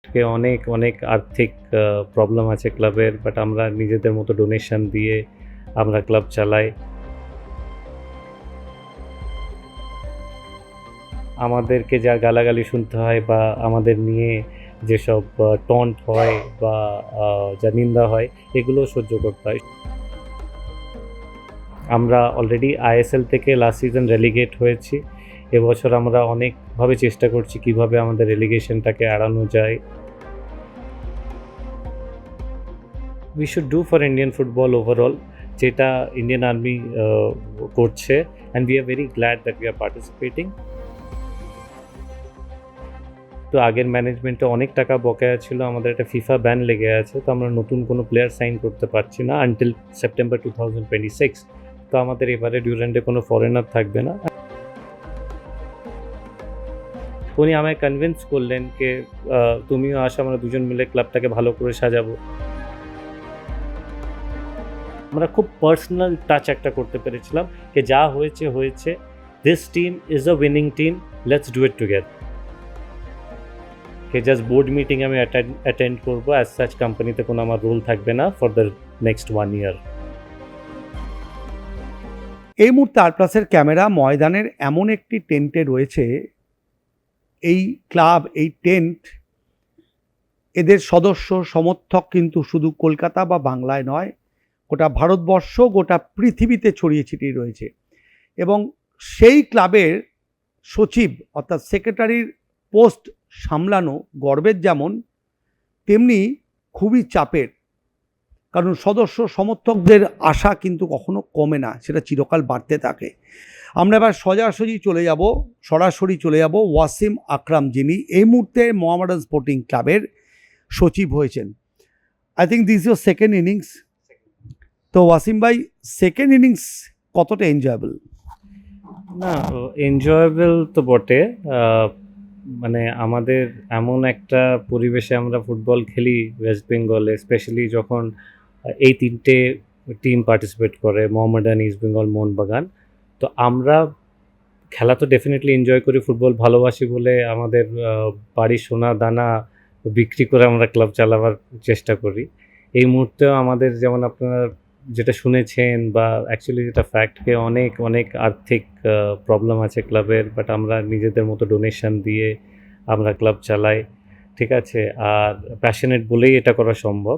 অনেক অনেক আর্থিক প্রবলেম আছে ক্লাবের, বাট আমরা নিজেদের মতো ডোনেশন দিয়ে আমরা ক্লাব চালাই। আমাদেরকে যা গালাগালি শুনতে হয় বা আমাদের নিয়ে যেসব টন্ট হয় বা যা নিন্দা হয়, এগুলো সহ্য করতে হয়। আমরা অলরেডি আইএসএল থেকে লাস্ট সিজন রেলিগেট হয়েছি। এবছর আমরা অনেকভাবে চেষ্টা করছি কিভাবে আমাদের রেলিগেশনটাকে এড়ানো যায়। We should do for Indian football overall, যেটা ইন্ডিয়ান আর্মি করছে, and we are very glad that we are participating. তো আগের ম্যানেজমেন্টে অনেক টাকা বকেয়া ছিল, আমাদের একটা ফিফা ব্যান লেগে আছে, তো আমরা নতুন কোনো প্লেয়ার সাইন করতে পারছি না আনটিল সেপ্টেম্বর 2026। তো আমাদের এবারে ডিউরেন্ডে কোনো ফরেনার থাকবে না। উনি আমায় কনভিন্স করলেন যে তুমিও আসো, আমরা দুজন মিলে ক্লাবটাকে ভালো করে সাজাবো। আমরা খুব পার্সোনাল টাচ একটা করতে পেরেছিলাম যে যা হয়েছে হয়েছে, this team is a winning team, let's do it together. K just board meeting আমি অ্যাটেন্ড করবো, অ্যাজ সাচ কোম্পানিতে কোনো আমার রোল থাকবে না ফর দ্য নেক্সট 1 ইয়ার। এই মুহূর্তে আর প্লাসের ক্যামেরা ময়দানের এমন একটি টেন্টে রয়েছে। এই ক্লাব, এই টেন্ট, এদের সদস্য সমর্থক কিন্তু শুধু কলকাতা বা বাংলায় নয়, গোটা ভারতবর্ষ, গোটা পৃথিবীতে ছড়িয়ে ছিটিয়ে রয়েছে। এবং সেই ক্লাবের সচিব অর্থাৎ সেক্রেটারির পোস্ট সামলানো গর্বের যেমন, তেমনি খুবই চাপের। কারণ সদস্য সমর্থকদের আশা কিন্তু কখনো কমে না, সেটা চিরকাল বাড়তে থাকে। আমরা এবার সরাসরি চলে যাব ওয়াসিম আকরাম, যিনি এই মুহূর্তে মোহামেডান স্পোর্টিং ক্লাবের সচিব হয়েছেন। I think this your second innings. তো ওয়াসিম ভাই, সেকেন্ড ইনিংস কতটা এনজয়েবল? না, এনজয়েবল তো বটে। মানে আমাদের এমন একটা পরিবেশে আমরা ফুটবল খেলি ওয়েস্ট বেঙ্গলে, স্পেশালি যখন এই 3টে টিম পার্টিসিপেট করে, মোহামেডান, ইস্ট বেঙ্গল, মোহনবাগান। তো আমরা খেলা তো ডেফিনেটলি এনজয় করি, ফুটবল ভালোবাসি বলে আমাদের বাড়ির সোনা দানা বিক্রি করে আমরা ক্লাব চালাবার চেষ্টা করি। এই মুহূর্তেও আমাদের, যেমন আপনারা যেটা শুনেছেন বা অ্যাকচুয়ালি যেটা ফ্যাক্টকে, অনেক অনেক আর্থিক প্রবলেম আছে ক্লাবের, বাট আমরা নিজেদের মতো ডোনেশন দিয়ে আমরা ক্লাব চালাই, ঠিক আছে? আর প্যাশনেট বলেই এটা করা সম্ভব।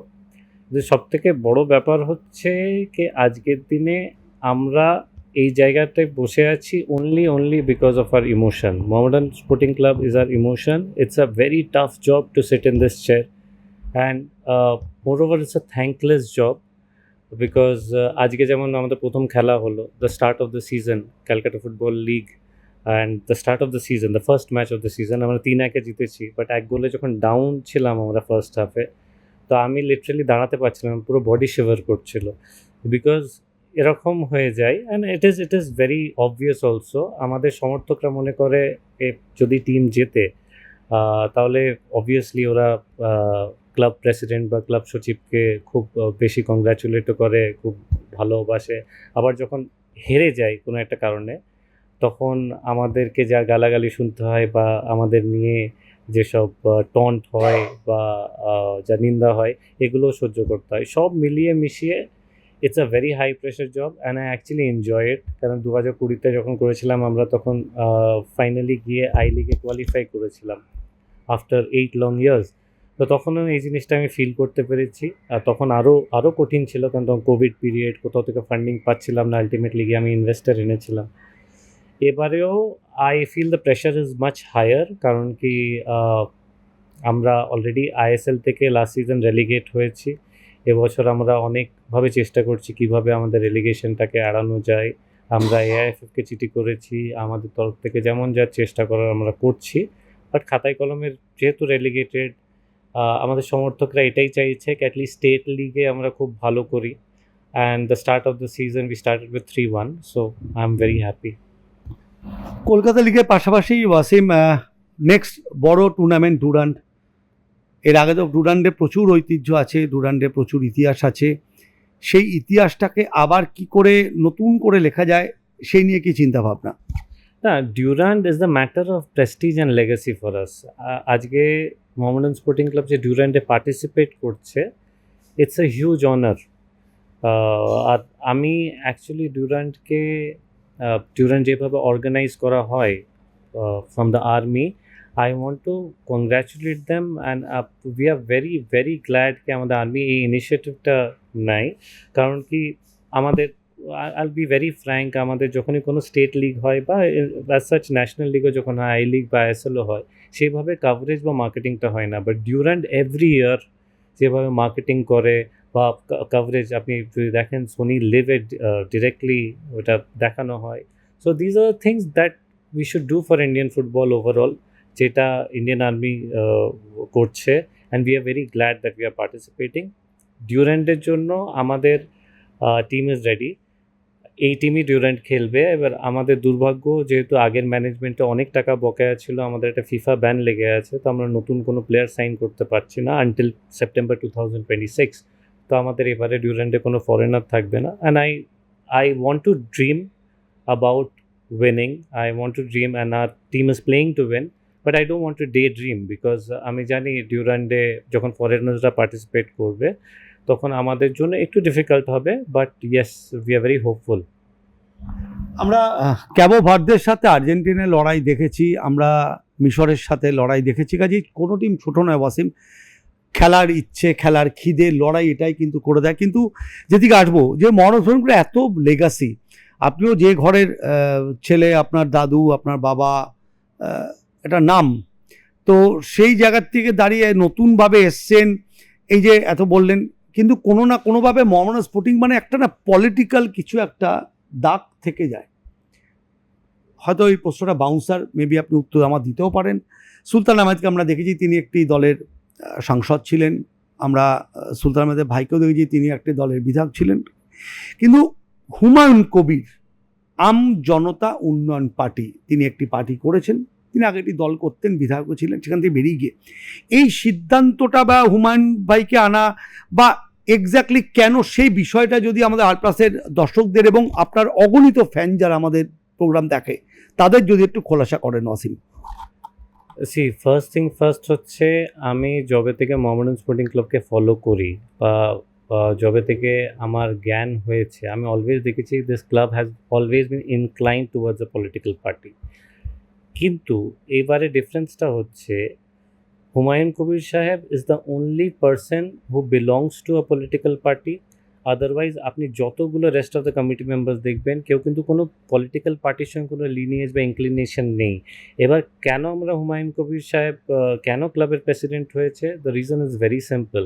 যে সবথেকে বড় ব্যাপার হচ্ছে কি, আজকের দিনে আমরা এই জায়গাটায় বসে আছি only because of our emotion. Mohammedan Sporting Club is our emotion. It's a very tough job to sit in this chair, and moreover it's a thankless job because আজকে যেমন আমাদের প্রথম খেলা হলো, the start of the season, Calcutta football league, and the start of the season, the first match of the season, আমরা 3-1 জিতেছি, but 1 গোলে যখন ডাউন ছিলাম আমরা ফার্স্ট হাফে, তো আমি লিটারালি দাঁড়াতে পারছিলাম, পুরো বডি শিভার করছিল, বিকজ এরকম হয়ে যায়। And it is very obvious also. আমাদের সমর্থকরা মনে করে যদি টিম জেতে তাহলে অবভিয়াসলি ওরা ক্লাব প্রেসিডেন্ট বা ক্লাব সচিবকে খুব বেশি কংগ্র্যাচুলেটও করে, খুব ভালোবাসে। আবার যখন হেরে যায় কোনো একটা কারণে, তখন আমাদেরকে যা গালাগালি শুনতে হয় বা আমাদের নিয়ে যেসব টন্ট হয় বা যা নিন্দা হয়, এগুলোও সহ্য করতে হয়। সব মিলিয়ে মিশিয়ে it's a very high pressure job, and I actually enjoy it. কারণ 2020-তে যখন করেছিলাম আমরা, তখন ফাইনালি গিয়ে আই লিগে কোয়ালিফাই করেছিলাম আফটার 8 লং ইয়ার্স। তো তখনও এই জিনিসটা আমি ফিল করতে পেরেছি। আর তখন আরও কঠিন ছিল, কারণ তখন কোভিড পিরিয়ড, কোথাও থেকে ফান্ডিং পাচ্ছিলাম না, আলটিমেটলি গিয়ে আমি ইনভেস্টার এনেছিলাম। এবারেও I feel the pressure is much higher, কারণ কি আমরা অলরেডি আইএসএল থেকে লাস্ট সিজন রেলিগেট হয়েছি। এবছর আমরা অনেকভাবে চেষ্টা করছি কিভাবে আমাদের রেলিগেশনটাকে এড়ানো যায়। আমরা এআইএফএফকে চিঠি করেছি, আমাদের তরফ থেকে যেমন যা চেষ্টা করার আমরা করছি, বাট খাতায় কলমের যেহেতু রেলিগেটেড, আমাদের সমর্থকরা এটাই চাইছে কি অ্যাটলিস্ট স্টেট লিগে আমরা খুব ভালো করি। And the start of the season we started with 3-1, so I am very happy. Kolkata লিগের পাশাপাশি ওয়াসিম, নেক্সট বড় টুর্নামেন্ট ডুরান্ড। এর আগে তো ডুরান্ডে প্রচুর ঐতিহ্য আছে, ডুরান্ডে প্রচুর ইতিহাস আছে। সেই ইতিহাসটাকে আবার কি করে নতুন করে লেখা যায়, সেই নিয়ে কি চিন্তা ভাবনা? না, Durand is the matter of prestige and legacy for us. আজকে মোহামেডান স্পোর্টিং ক্লাব যে ডিউরান্ডে পার্টিসিপেট করছে, ইটস এ হিউজ অনার। আর আমি অ্যাকচুয়ালি ডিউরান্ড যেভাবে অর্গানাইজ করা হয় from the army, I want to congratulate them and we are very very glad কি আমাদের আর্মি এই ইনিশিয়েটিভটা নেয়। কারণ কি আমাদের, আইল বি ভেরি ফ্র্যাঙ্ক, আমাদের যখনই কোনো স্টেট লিগ হয় বা অ্যাজ সাচ ন্যাশনাল লিগও যখন হয়, আই লিগ বা আইএসএলও হয়, সেইভাবে কাভারেজ বা মার্কেটিংটা হয় না। বাট ডিউরান্ড এভরি ইয়ার যেভাবে মার্কেটিং করে বা কাভারেজ, আপনি যদি দেখেন সোনি লিভে ডিরেক্টলি ওটা দেখানো হয়। So these are things that we should do for Indian football overall, যেটা ইন্ডিয়ান আর্মি করছে, and we are very glad that we are participating. ডিউরান্ডের জন্য আমাদের টিম ইজ রেডি, এই টিমই ডিউরান্ড খেলবে। এবার আমাদের দুর্ভাগ্য, যেহেতু আগের ম্যানেজমেন্টে অনেক টাকা বকেয়া ছিল, আমাদের একটা ফিফা ব্যান লেগে আছে, তো আমরা নতুন কোনো প্লেয়ার সাইন করতে পারছি না আনটিল সেপ্টেম্বর 2026। তো আমাদের এবারে ডিউরান্ডে কোনো ফরেনার থাকবে না। And I want two dream about winning. I want to dream and our team is playing to win, but I don't want to daydream because আমি জানি ডিউরান্ডে যখন ফরেনার্সরা পার্টিসিপেট করবে তখন আমাদের জন্য একটু ডিফিকাল্ট হবে, but yes, we are very hopeful. আমরা ক্যাবো ভার্দের সাথে আর্জেন্টিনার লড়াই দেখেছি, আমরা মিশরের সাথে লড়াই দেখেছি, কাজে কোনো টিম ছোটো নয় ওয়াসিম। খেলার ইচ্ছে, খেলার খিদে, লড়াই এটাই কিন্তু করে দেয়। কিন্তু যেদিকে আসবো, যে মরণসরণগুলো এত লেগাসি, আপনিও যে ঘরের ছেলে, আপনার দাদু, আপনার বাবা, এটা নাম, তো সেই জায়গার থেকে দাঁড়িয়ে নতুনভাবে এসছেন, এই যে এত বললেন, কিন্তু কোনো না কোনোভাবে মোহামেডান স্পোর্টিং মানে একটা না পলিটিক্যাল কিছু একটা দাগ থেকে যায়। হয়তো এই প্রশ্নটা বাউন্সার, মেবি আপনি উত্তর আমার দিতেও পারেন। সুলতান আহমেদকে আমরা দেখেছি, তিনি একটি দলের সাংসদ ছিলেন। আমরা সুলতান আহমেদের ভাইকেও দেখেছি, তিনি একটি দলের বিধায়ক ছিলেন। কিন্তু হুমায়ুন কবির আম জনতা উন্নয়ন পার্টি, তিনি একটি পার্টি করেছেন, তিনি আগে একটি দল করতেন, বিধায়কও ছিলেন, সেখান থেকে বেরিয়ে গিয়ে এই সিদ্ধান্তটা বা হুমায়ুন ভাইকে আনা বা এক্স্যাক্টলি কেন, সেই বিষয়টা যদি আমাদের আর প্লাসের দর্শকদের এবং আপনার অগণিত ফ্যান যারা আমাদের প্রোগ্রাম দেখে তাদের যদি একটু খোলাসা করেন ওয়াসিম। ফার্স্ট থিং ফার্স্ট হচ্ছে, আমি যবে থেকে মোহামেডান স্পোর্টিং ক্লাবকে ফলো করি বা যবে থেকে আমার জ্ঞান হয়েছে, আমি অলওয়েজ দেখেছি this club has always been incline towards a political party. কিন্তু এবারে ডিফারেন্সটা হচ্ছে, হুমায়ুন কবির সাহেব is the only person who belongs to a political party. Otherwise আপনি যতগুলো rest of the committee members দেখবেন, কেউ কিন্তু কোনো পলিটিক্যাল পার্টির সঙ্গে কোনো লিনিয়েজ বা ইনক্লিনেশন নেই। এবার কেন আমরা হুমায়ুন কবির সাহেব কেন ক্লাবের প্রেসিডেন্ট হয়েছে, the reason is very simple.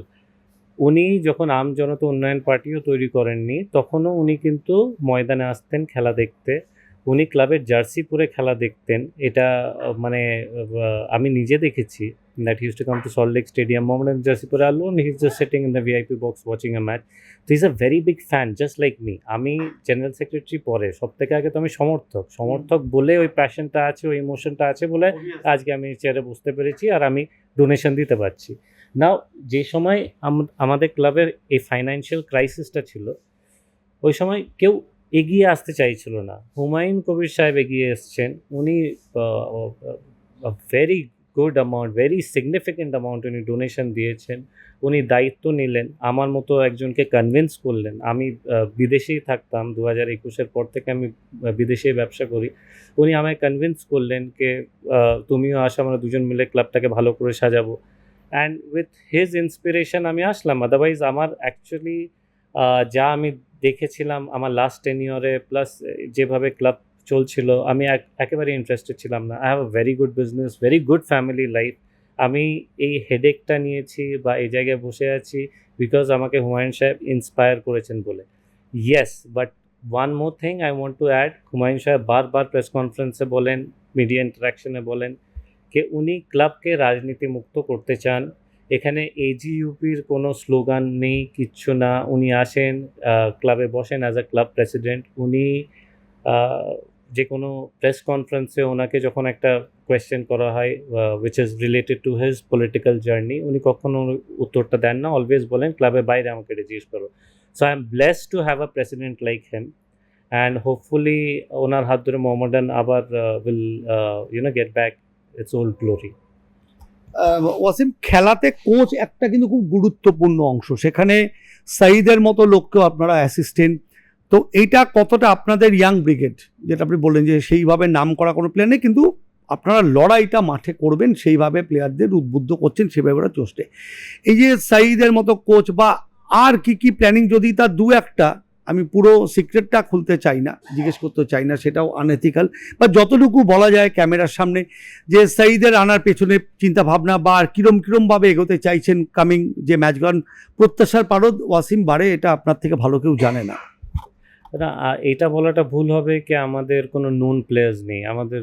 উনি যখন আম জনতা উন্নয়ন পার্টিও তৈরি করেননি, তখনও উনি কিন্তু ময়দানে আসতেন খেলা দেখতে, উনি ক্লাবের জার্সি পরে খেলা দেখতেন। এটা মানে আমি নিজে দেখেছি, that he use to come to Salt Lake stadium, Mohammedan jersey পরে alone, he is just sitting in the VIP box watching a match. So he's a very big fan just like me. আমি general secretary পরে, সব থেকে আগে তো আমি সমর্থক বলে ওই প্যাশনটা আছে, ওই ইমোশনটা আছে বলে আজকে আমি চেয়ারে বসতে পেরেছি আর আমি ডোনেশন দিতে পারছি। নাও যে সময় আমাদের ক্লাবের এই ফাইন্যান্সিয়াল ক্রাইসিসটা ছিল, ওই সময় কেউ এগিয়ে আসতে চাইছিল না। হুমায়ুন কবির সাহেব এগিয়ে এসছেন, উনি very good amount, very significant amount উনি ডোনেশন দিয়েছেন। উনি দায়িত্ব নিলেন, আমার মতো একজনকে কনভিন্স করলেন। আমি বিদেশেই থাকতাম, 2021-এর পর থেকে আমি বিদেশে ব্যবসা করি। উনি আমায় কনভিন্স করলেন যে তুমিও আসো, আমরা দুজন মিলে ক্লাবটাকে ভালো করে সাজাবো। অ্যান্ড উইথ হিজ ইন্সপিরেশন আমি আসলাম। আদারওয়াইজ আমার অ্যাকচুয়ালি যা আমি দেখেছিলাম আমার লাস্ট 10 ইয়ারে, প্লাস যেভাবে ক্লাব চলছিল, আমি একেবারে ইন্টারেস্টেড ছিলাম না। I have a very good business, very good family life. আমি এই হেডেকটা নিয়েছি বা এই জায়গায় বসে আছি বিকজ আমাকে হুমায়ুন সাহেব ইন্সপায়ার করেছেন বলে। Yes, but one more thing I want to add, Humayun সাহেব বারবার প্রেস কনফারেন্সে বলেন, মিডিয়া ইন্টারাকশনে বলেন যে উনি ক্লাবকে রাজনীতি মুক্ত করতে চান। এখানে এজিইউপির কোনো স্লোগান নেই, কিচ্ছু না। উনি আসেন, ক্লাবে বসেন অ্যাজ আ ক্লাব প্রেসিডেন্ট। উনি যে কোনো প্রেস কনফারেন্সে ওনাকে যখন একটা কোয়েশ্চেন করা হয় which is related to his political journey, উনি কখনো উত্তরটা দেন না, অলওয়েজ বলেন ক্লাবের বাইরে আমাকে এটা জিজ্ঞেস করো। So I am blessed to have a president like him, and hopefully ওনার হাত ধরে মোহামেডান আবার will get back its old glory. Wasim, খেলাতে কোচ একটা কিন্তু খুব গুরুত্বপূর্ণ অংশ, সেখানে সাইদের মতো লোককেও আপনারা অ্যাসিস্ট্যান্ট, তো এইটা কতটা আপনাদের ইয়াং ব্রিগেড, যেটা আপনি বললেন যে সেইভাবে নাম করা কোনো প্লেয়ার নেই, কিন্তু আপনারা লড়াইটা মাঠে করবেন সেইভাবে প্লেয়ারদের উদ্বুদ্ধ করছেন, সেভাবে ওরা চষতে, এই যে সাইদের মতো কোচ বা আর কি কি প্ল্যানিং, যদি তার দু একটা, আমি পুরো সিক্রেটটা খুলতে চাই না, জিজ্ঞেস করতে চাই না, সেটাও আনএথিক্যাল, বা যতটুকু বলা যায় ক্যামেরার সামনে, যে সাইদের আনার পেছনে চিন্তা ভাবনা বা আর কিরমভাবে এগোতে চাইছেন কামিং যে ম্যাচগুলো, প্রত্যাশার পারদ ওয়াসিম বাড়ে, এটা আপনার থেকে ভালো কেউ জানে না। না, এটা বলাটা ভুল হবে কি আমাদের কোনো নোন প্লেয়ার্স নেই। আমাদের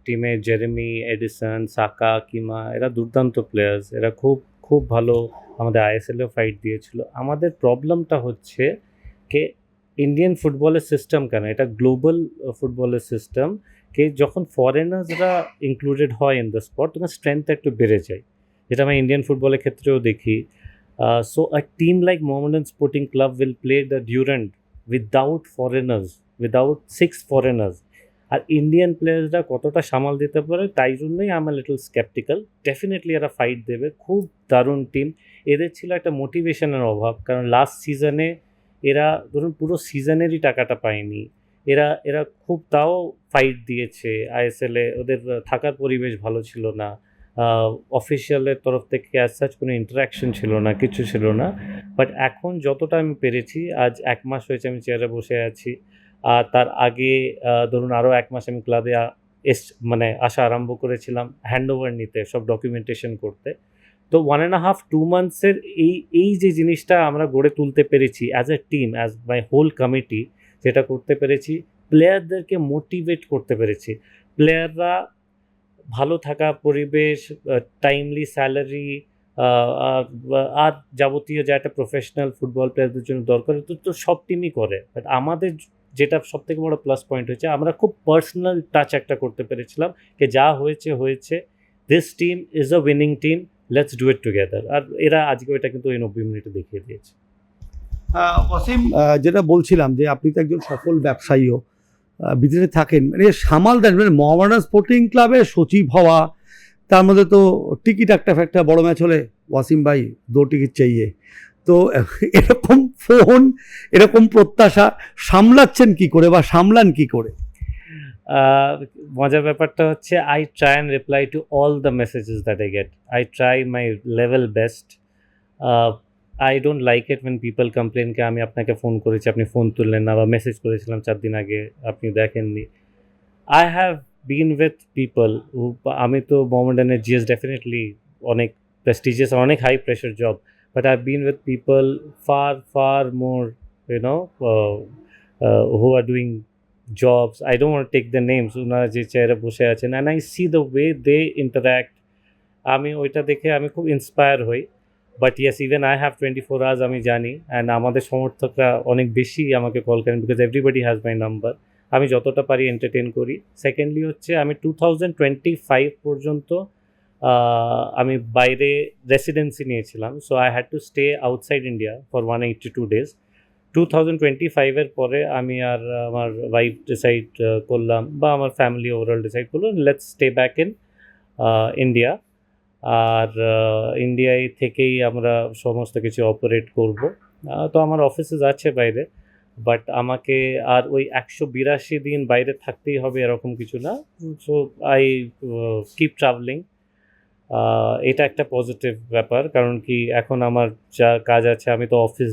টিমে জেরেমি, এডিসন, সাকা, কিমা এরা দুর্দান্ত প্লেয়ার্স। এরা খুব খুব ভালো আমাদের আইএসএলেও ফাইট দিয়েছিল। আমাদের প্রবলেমটা হচ্ছে কে ইন্ডিয়ান ফুটবলের সিস্টেম কেন, এটা গ্লোবাল ফুটবলের সিস্টেম, কে যখন ফরেনার্সরা ইনক্লুডেড হয় ইন দ্য স্পট তখন স্ট্রেংথ একটু বেড়ে যায়, যেটা আমরা ইন্ডিয়ান ফুটবলের ক্ষেত্রেও দেখি। So a team like Mohammedan sporting club will play the Durand without foreigners, without 6 foreigners. আর ইন্ডিয়ান প্লেয়ার্সরা কতটা সামাল দিতে পারে তাই জন্যই আমি লিটল স্কেপটিক্যাল। ডেফিনেটলি এরা ফাইট দেবে, খুব দারুণ টিম। এদের ছিল একটা মোটিভেশনের অভাব, কারণ লাস্ট সিজনে এরা ধরুন পুরো সিজনেরই টাকাটা পায়নি। এরা এরা খুব তাও ফাইট দিয়েছে আইএসএলে। ওদের থাকার পরিবেশ ভালো ছিল না, অফিসিয়ালের তরফ থেকে অ্যাজ সাচ কোনো ইন্টারাকশন ছিল না, কিছু ছিল না। বাট এখন যতটা আমি পেরেছি, আজ 1 মাস হয়েছে আমি চেয়ারে বসে আছি। আর তার আগে ধরুন আরও 1 মাস আমি ক্লাবে মানে আসা আরম্ভ করেছিলাম হ্যান্ডওভার নিতে, সব ডকুমেন্টেশন করতে। তো 1.5-2 মান্থসের এই যে জিনিসটা আমরা গড়ে তুলতে পেরেছি as a team, as my whole committee, যেটা করতে পেরেছি, প্লেয়ারদেরকে মোটিভেট করতে পেরেছি। প্লেয়াররা ভালো থাকা পরিবেশ, টাইমলি স্যালারি, আর যাবতীয় যা একটা প্রফেশনাল ফুটবল প্লেয়ারদের জন্য দরকার, তো সব টিমই করে। বাট আমাদের যেটা সবথেকে বড় প্লাস পয়েন্ট হয়েছে, আমরা খুব পার্সোনাল টাচ একটা করতে পেরেছিলাম, যে যা হয়েছে হয়েছে, this team is a winning team, let's do it together. আর এরা আজকে ওইটা কিন্তু এই 90 মিনিটে দেখিয়ে দিয়েছে। ওয়াসিম, যেটা বলছিলাম যে আপনি তো একজন সফল ব্যবসায়ীও, বিদেশে থাকেন, মানে সামাল দেন, মানে মোহামেডান স্পোর্টিং ক্লাবের সচিব হওয়া, তার মধ্যে তো টিকিট একটা বড় ম্যাচ হলে ওয়াসিম ভাই 2 টিকিট চাইয়ে, তো এরকম ফোন, এরকম প্রত্যাশা সামলাচ্ছেন কি করে বা সামলান কি করে? মজার ব্যাপারটা হচ্ছে, I try and reply to all the messages that I get. I try my level best. I don't like it when people complain কে আমি আপনাকে ফোন করেছি, আপনি ফোন তুললেন না, বা মেসেজ করেছিলাম 4 দিন আগে, আপনি দেখেননি। I have been with people who, আমি তো মোহামেডানের জিএস ডেফিনেটলি অনেক প্রেস্টিজিয়াস, অনেক high pressure job, but I been with people far far more, who are doing jobs. I don't want to take the names, ওনারা যে চেয়ারে বসে আছেন, and I see the way they interact, আমি ওইটা দেখে আমি খুব ইন্সপায়ার হই। But yes, even I have 24 hours, আমি জানি, অ্যান্ড আমাদের সমর্থকরা অনেক বেশি আমাকে কল করেন, because everybody has my number. আমি যতটা পারি এন্টারটেন করি। সেকেন্ডলি হচ্ছে, আমি 2025 পর্যন্ত আমি বাইরে রেসিডেন্সি নিয়েছিলাম, so I had to stay outside India for 182 days। 2025-এর পরে আমি আর আমার ওয়াইফ ডিসাইড করলাম, বা আমার ফ্যামিলি ওভারঅল ডিসাইড করলো, let's stay back in India. আর ইন্ডিয়ায় থেকেই আমরা সমস্ত কিছু অপারেট করব। তো আমার অফিসেস আছে বাইরে, বাট আমাকে আর ওই 182 দিন বাইরে থাকতেই হবে এরকম কিছু না। So I keep travelling. এটা একটা পজিটিভ ব্যাপার, কারণ কি এখন আমার যা কাজ আছে, আমি তো অফিস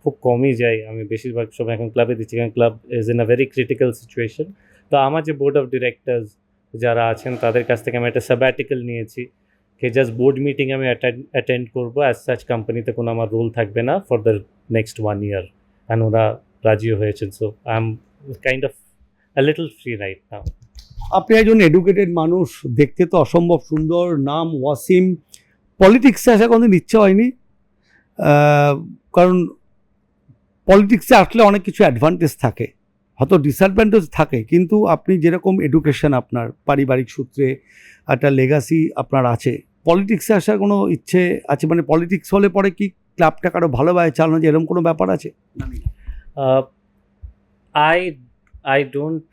খুব কমই যাই, আমি বেশিরভাগ সময় এখন ক্লাবে দিচ্ছি, কারণ club is in a very critical situation. তো আমার যে বোর্ড অফ ডিরেক্টরস যারা আছেন, তাদের কাছ থেকে আমি একটা স্যাবাটিক্যাল নিয়েছি, কে জাস্ট বোর্ড মিটিং আমি অ্যাটেন্ড করবো, অ্যাজ সাচ কোম্পানিতে কোনো আমার রোল থাকবে না for the next 1 year, and ওরা রাজিও হয়েছেন। So I M kind of a little free right now. আপনি একজন এডুকেটেড মানুষ, দেখতে তো অসম্ভব সুন্দর, নাম ওয়াসিম, পলিটিক্সে আসা কোনোদিন ইচ্ছে হয়নি? কারণ পলিটিক্সে আসলে অনেক কিছু অ্যাডভান্টেজ থাকে, হয়তো ডিসঅ্যাডভান্টেজ থাকে, কিন্তু আপনি যেরকম এডুকেশন, আপনার পারিবারিক সূত্রে একটা লেগাসি আপনার আছে, পলিটিক্সে আসার কোনো ইচ্ছে আছে? মানে পলিটিক্স হলে পরে কি ক্লাবটাকে আরও ভালোভাবে চালানো যায়, এরকম কোনো ব্যাপার আছে? I don't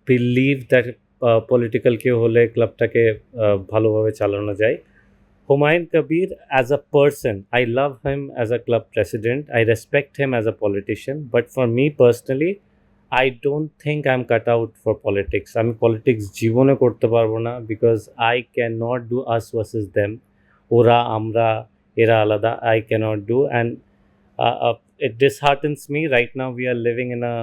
believe that political কেউ হলে ক্লাবটাকে ভালোভাবে চালানো যায়। Humayun Kabir as a person, I love him as a club president. I respect him as a politician. But for me personally, I don't think I'm cut out for politics. আমি politics জীবনে করতে পারবো না because I cannot do us versus them. ওরা আমরা এরা আলাদা I cannot do, and it disheartens me. Right now we are living in a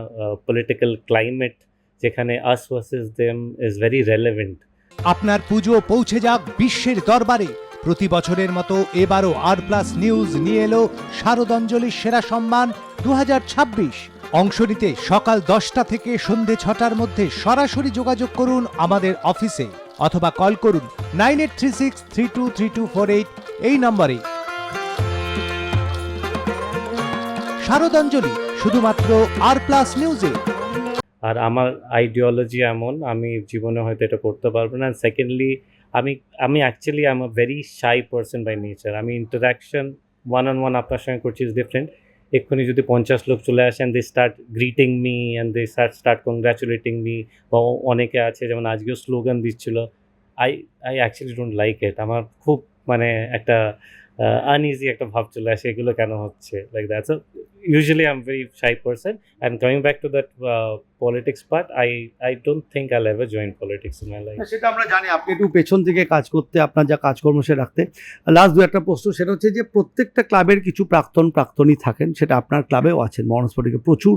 political climate যেখানে us versus them is very relevant. আপনার পুজো পৌঁছে যাক বিশ্বের দরবারে। প্রতি বছরের মতো এবারও আর+ নিউজ নিয়ে এলো শারদাঞ্জলির সেরা সম্মান 2026। অংশ নিতে সকাল 10টা থেকে সন্ধে 6টার মধ্যে সরাসরি যোগাযোগ করুন আমাদের অফিসে অথবা কল করুন 9836323248 এই নম্বরে। শারদাঞ্জলি শুধুমাত্র আর+ নিউজে। আর আমার আইডিওলজি এমন, আমি জীবনে হয়তো এটা করতে পারবো না। সেকেন্ডলি আমি actually I am a very shy person by nature. আমি ইন্টারাকশন ওয়ান অন ওয়ান আপনার সঙ্গে করছি ইজ ডিফারেন্ট। এক্ষুনি যদি 50 লোক চলে আসেন, they start greeting me and they start congratulating me, বা অনেকে আছে যেমন আজকেও স্লোগান দিচ্ছিল, I actually don't like it. আমার খুব মানে একটা আনইজি একটা ভাব চলে আসে, এগুলো কেন হচ্ছে like that. So usually I'm very shy person, and coming back to that politics part, I don't think I'll ever join politics in my life. সেটা আমরা জানি আপনি একটু পেছন থেকে কাজ করতে, আপনার যা কাজকর্ম সে রাখতে। লাস্ট 2-একটা প্রশ্ন, সেটা হচ্ছে যে প্রত্যেকটা ক্লাবের কিছু প্রাক্তনী থাকেন, সেটা আপনার ক্লাবেও আছেন মোহন স্পোর্টিংয়ে প্রচুর।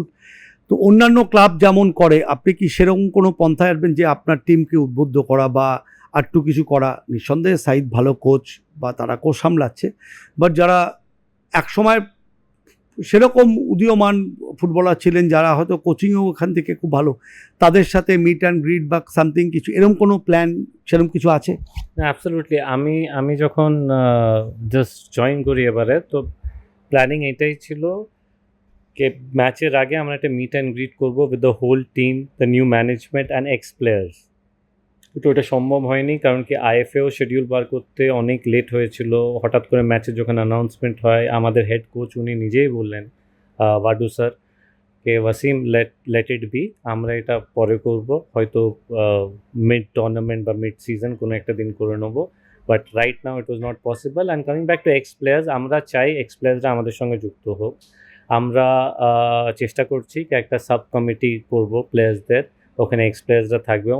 তো অন্যান্য ক্লাব যেমন করে, আপনি কি সেরকম কোনো পন্থায় আসবেন যে আপনার টিমকে উদ্বুদ্ধ করা বা আরটু কিছু করা? নিঃসন্দেহে সাইদ ভালো কোচ বা তারা কোচ সামলাচ্ছে, বাট যারা একসময় সেরকম উদীয়মান ফুটবলার ছিলেন যারা হয়তো কোচিংও ওখান থেকে খুব ভালো, তাদের সাথে মিট অ্যান্ড গ্রিট বা সামথিং কিছু এরকম কোনো প্ল্যান সেরকম কিছু আছে? অ্যাবসলিউটলি। আমি যখন জাস্ট জয়েন করি এবারে, তো প্ল্যানিং এটাই ছিল যে ম্যাচের আগে আমরা একটা মিট অ্যান্ড গ্রিট করবো with the whole team, the new management and ex players. তো ওটা সম্ভব হয়নি, কারণ কি আইএফএও শিডিউল বার করতে অনেক লেট হয়েছিল। হঠাৎ করে ম্যাচের যখন অ্যানাউন্সমেন্ট হয়, আমাদের হেড কোচ উনি নিজেই বললেন, ওয়াডু স্যার, কে ওয়াসিম লেট ইট বি, আমরা এটা পরে করব, হয়তো মিড টুর্নামেন্ট বা মিড সিজন কোনো একটা দিন করে নেবো, but right now it was not possible. And coming back to ex players, আমরা চাই এক্স প্লেয়ার্সরা আমাদের সঙ্গে যুক্ত হোক। আমরা চেষ্টা করছি কি একটা সাব কমিটি করবো প্লেয়ার্সদের, ওখানে এক্স প্লেয়ার্সরা থাকবে,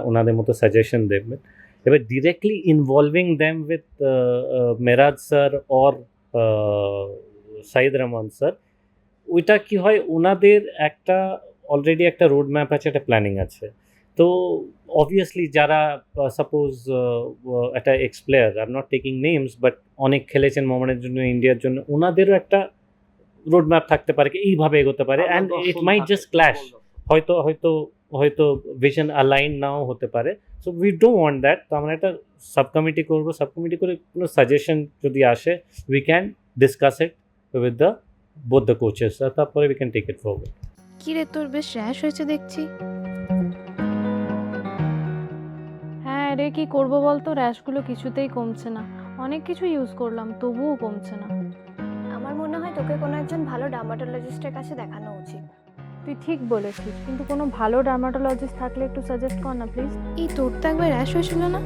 ওনাদের মতো সাজেশন দেবেন। এবার directly involving them with Meraj sir or Saeed Rahman sir, ওইটা কি হয়, ওনাদের একটা অলরেডি একটা রোড ম্যাপ আছে, একটা প্ল্যানিং আছে। তো অবভিয়াসলি যারা সাপোজ একটা x player, I am not taking names, but অনেক খেলেছেন মোহামেডানের জন্য, ইন্ডিয়ার জন্য, ওনাদেরও একটা রোড ম্যাপ থাকতে পারে, এইভাবে এগোতে পারে, and it might just clash, হয়তো ভিশন অ্যালাইন নাও হতে পারে। So we don't want that. তো আমরা একটা সাব কমিটি করবো, সাব কমিটি করে কোনো সাজেশন যদি আসে, we can discuss it with the both the coaches, তারপরে we can take it forward. কি রে, তোর বেশ র্যাশ হয়েছে দেখছি। হ্যাঁ রে, কি করব বলতো, র্যাশগুলো কিছুতেই কমছে না। অনেক কিছু ইউজ করলাম, তবুও কমছে না। আমার মনে হয় তোকে কোনো একজন ভালো ডার্মাটোলজিস্টের কাছে দেখানো উচিত। তুই ঠিক বলেছিস, কিন্তু কোনো ভালো ডার্মাটোলজিস্ট থাকলে একটু সাজেস্ট কর না প্লিজ। এই তোর তো একবার র্যাশ হয়েছিল না,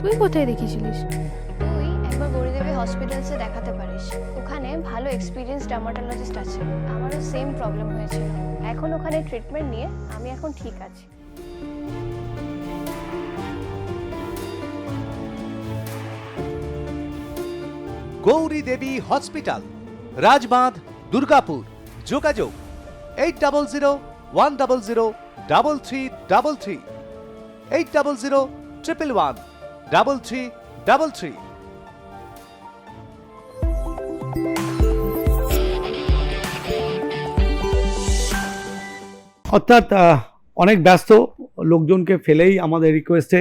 তুই কোথায় দেখিয়েছিলিস? তুই একবার গৌরীদেবী হসপিটালসে দেখাতে পারিস, ওখানে ভালো এক্সপিরিয়েন্স ডার্মাটোলজিস্ট আছে। আমারও সেম প্রবলেম হয়েছিল, এখন ওখানে ট্রিটমেন্ট নিয়ে আমি এখন ঠিক আছি। গৌরী দেবী হসপিটাল, রাজবাঁধ, দুর্গাপুর। যোগাযোগ 8001003333, 8001113333। অর্থাৎ অনেক ব্যস্ত লোকজনকে ফেলেই আমাদের রিকোয়েস্টে,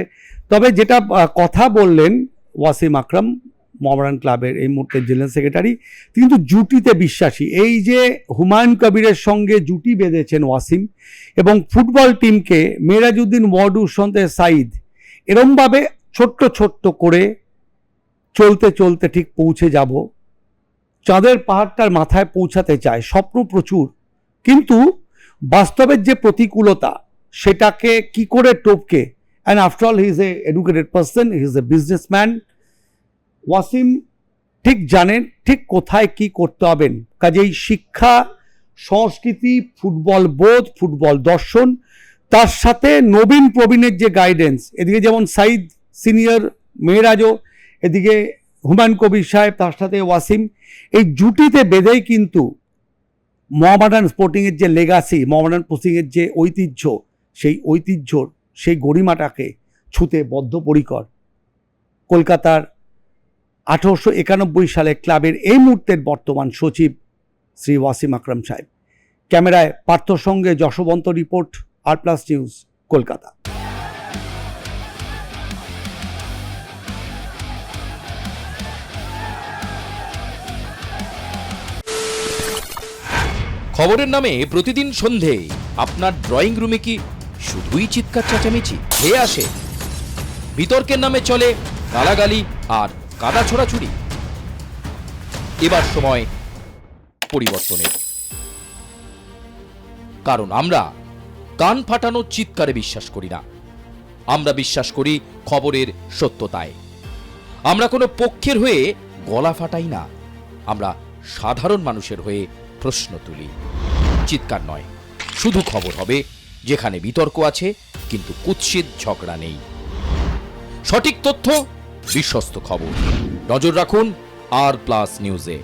তবে যেটা কথা বললেন ওয়াসিম আকরাম, মোহামেডান ক্লাবের এই মুহূর্তে জেনারেল সেক্রেটারি, কিন্তু জুটিতে বিশ্বাসী। এই যে হুমায়ুন কবিরের সঙ্গে জুটি বেঁধেছেন ওয়াসিম, এবং ফুটবল টিমকে মেরাজউদ্দিন ওয়াডুর সঙ্গে সাইদ এরমভাবে ছোট্ট ছোট্ট করে চলতে চলতে ঠিক পৌঁছে যাব, চাঁদের পাহাড়টার মাথায় পৌঁছাতে চায়, স্বপ্ন প্রচুর, কিন্তু বাস্তবের যে প্রতিকূলতা সেটাকে কি করে টপকে, and after all he is a educated person, he is a businessman, Wasim ঠিক জানেন ঠিক কোথায় কি করতে হবেন। কাজেই শিক্ষা, সংস্কৃতি, ফুটবল বোধ, ফুটবল দর্শন, তার সাথে নবীন প্রবীণের যে গাইডেন্স, এদিকে যেমন সাইদ সিনিয়র, মেয়েরাজও, এদিকে হুমায়ুন কবির সাহেব, তার সাথে ওয়াসিম, এই জুটিতে বেঁধেই কিন্তু মোহামেডান স্পোর্টিংয়ের যে লেগাসি, মোহামেডান স্পোর্টিংয়ের যে ঐতিহ্য, সেই গরিমাটাকে ছুঁতে বদ্ধপরিকর। কলকাতার 1891 সালে ক্লাবের এই মুহূর্তের বর্তমান সচিব শ্রী ওয়াসিম আকরাম সাহেব। ক্যামেরায় পার্থর সঙ্গে যশবন্ত রিপোর্ট, আর+ নিউজ, কলকাতা। খবরের নামে প্রতিদিন সন্ধে আপনার ড্রয়িং রুমে কি শুধুই চিৎকার চেঁচামেচি খেয়ে আসে? বিতর্কের নামে চলে গালাগালি আর কাদা ছোড়াছুড়ি। এবার সময় পরিবর্তনের, কারণ আমরা কান ফাটানো চিৎকারে বিশ্বাস করি না। আমরা বিশ্বাস করি খবরের সত্যতায়। আমরা কোনো পক্ষের হয়ে গলা ফাটাই না, আমরা সাধারণ মানুষের হয়ে প্রশ্ন তুলি। চিৎকার নয়, শুধু খবর হবে যেখানে বিতর্ক আছে কিন্তু কুৎসিত ঝগড়া নেই। সঠিক তথ্য, বিশ্বস্ত খবর। নজর রাখুন আর+ নিউজে।